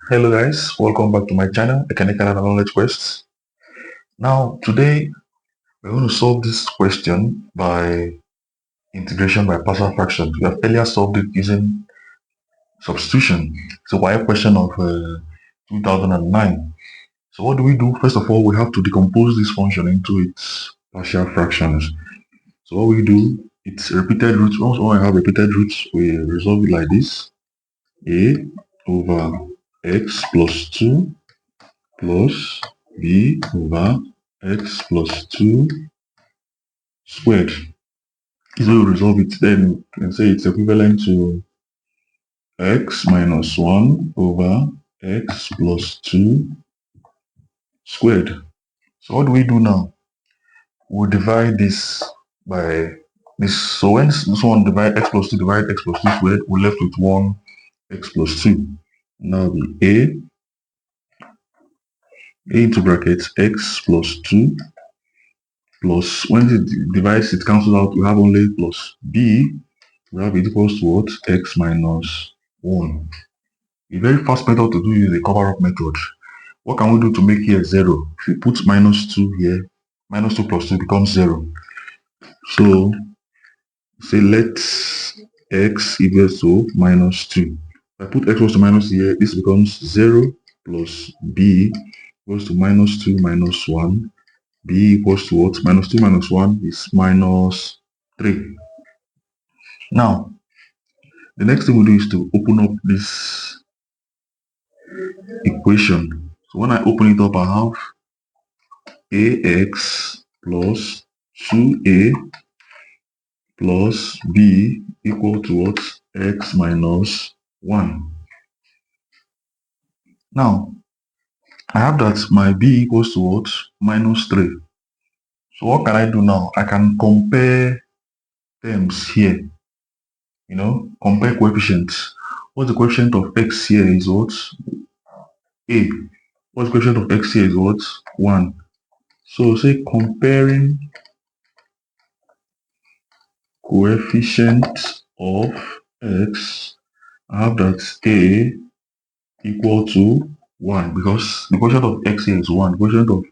Hello guys, welcome back to my channel, Mechanical and Knowledge Quests. Now today we're going to solve this question by integration by partial fraction. We have earlier solved it using substitution. So why a question of 2009. So what do we do? First of all, we have to decompose this function into its partial fractions. So what we do, it's repeated roots. Once we have repeated roots, we resolve it like this. A over x plus 2 plus b over x plus 2 squared. This way we resolve it, then you can say it's equivalent to x minus 1 over x plus 2 squared. So what do we do now? We'll divide this by this. So when this one divide x plus 2 divide x plus 2 squared, we're left with 1 x plus 2. Now the a into brackets x plus 2 plus, when it divides, it cancels out, we have only plus b, we have it equals to what? X minus 1. A very fast method to do is the cover-up method. What can we do to make here 0? If we put minus 2 here, minus 2 plus 2 becomes 0. So, say let x equals to minus 2. If I put x equals to minus here, this becomes 0 plus b equals to minus 2 minus 1. B equals to what? Minus 2 minus 1 is minus 3. Now, the next thing we do is to open up this equation. So when I open it up, I have ax plus 2a plus b equal to what? X minus 1. Now, I have that my b equals to what? Minus 3. So what can I do now? I can compare terms here. Compare coefficients. What's the coefficient of x here is what? A. What's the coefficient of x here is what? 1. So say comparing coefficient of x, I have that a equal to 1 because the coefficient of x here is 1. Coefficient of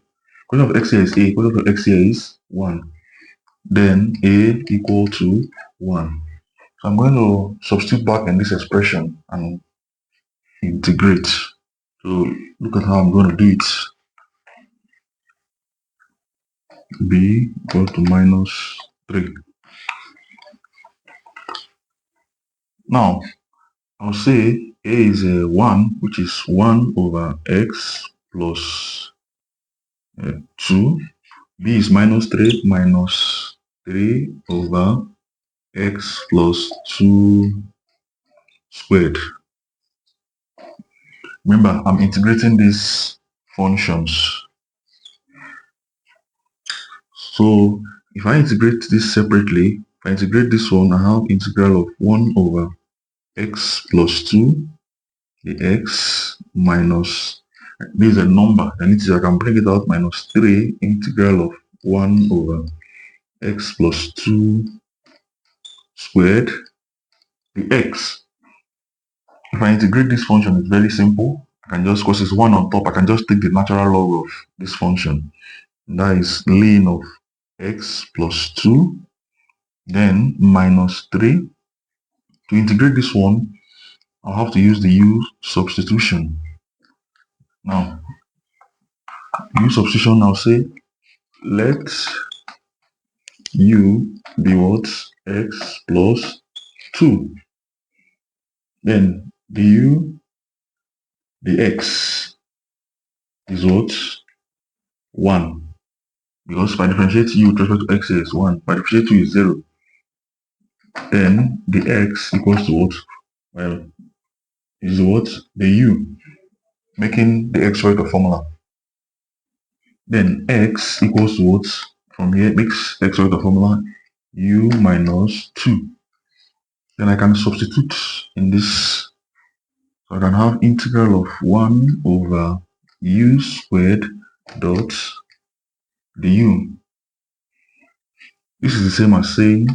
x here is a, coefficient of x here is 1. Then a equal to 1. So I'm going to substitute back in this expression and integrate. So look at how I'm going to do it. B equal to minus 3. Now, I'll say a is a 1, which is 1 over x plus 2. B is minus 3 over x plus 2 squared. Remember, I'm integrating these functions. So if I integrate this separately, if I integrate this one, I have integral of 1 over x plus 2, the x minus, this is a number, and I can bring it out, minus 3 integral of 1 over x plus 2 squared. The x, if I integrate this function, it's very simple. I can just, because it's 1 on top, I can just take the natural log of this function. That is ln of x plus 2, then minus 3. To integrate this one, I'll have to use the u substitution. Now, u substitution, I'll say let u be what? X plus 2. Then the x is what? 1. Because if I differentiate u with respect to x is 1. If I differentiate 2 is 0. Then the x equals to what? Well, is what? The u, making the x right of formula. Then x equals to what? From here, makes x right of formula u minus 2. Then I can substitute in this. So I can have integral of 1 over u squared dot the u. This is the same as saying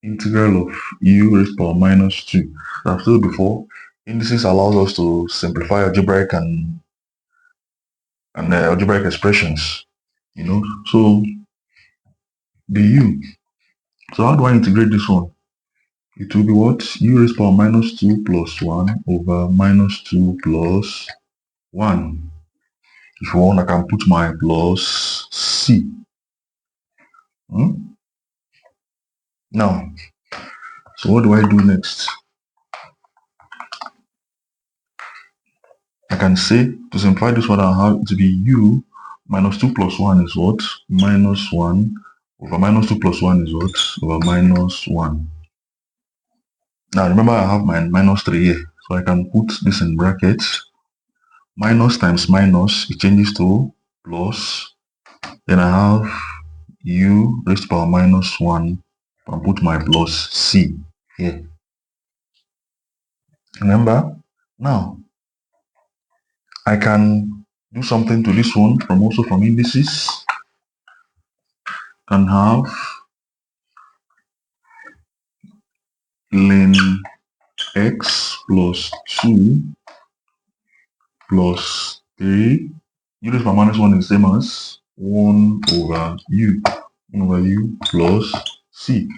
integral of u raised to power minus 2. I've told before, Indices allows us to simplify algebraic and algebraic expressions, So the u. So how do I integrate this one? It will be what? U raised power minus 2 plus 1 over minus 2 plus 1. If you want, I can put my plus c. Now, so what do I do next? I can say, to simplify this one, I'll have it to be u minus 2 plus 1 is what? Minus 1 over minus 2 plus 1 is what? Over minus 1. Now remember I have my minus 3 here. So I can put this in brackets. Minus times minus, it changes to plus. Then I have u raised to power minus 1. I'll put my plus c here. Remember? Now, I can do something to this one from indices. Can have ln x plus 2 plus 3. U raised to power minus 1 is the same as 1 over u. 1 over u plus c.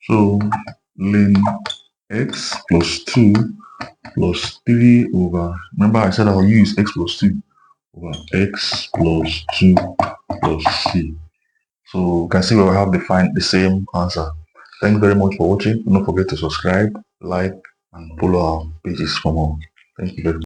So ln x plus 2 plus 3 over, remember I said our u is x plus 2 over x plus 2 plus c. So you can see we will have the same answer. Thanks very much for watching. Don't forget to subscribe, like, and follow our pages for more. Thank you very much.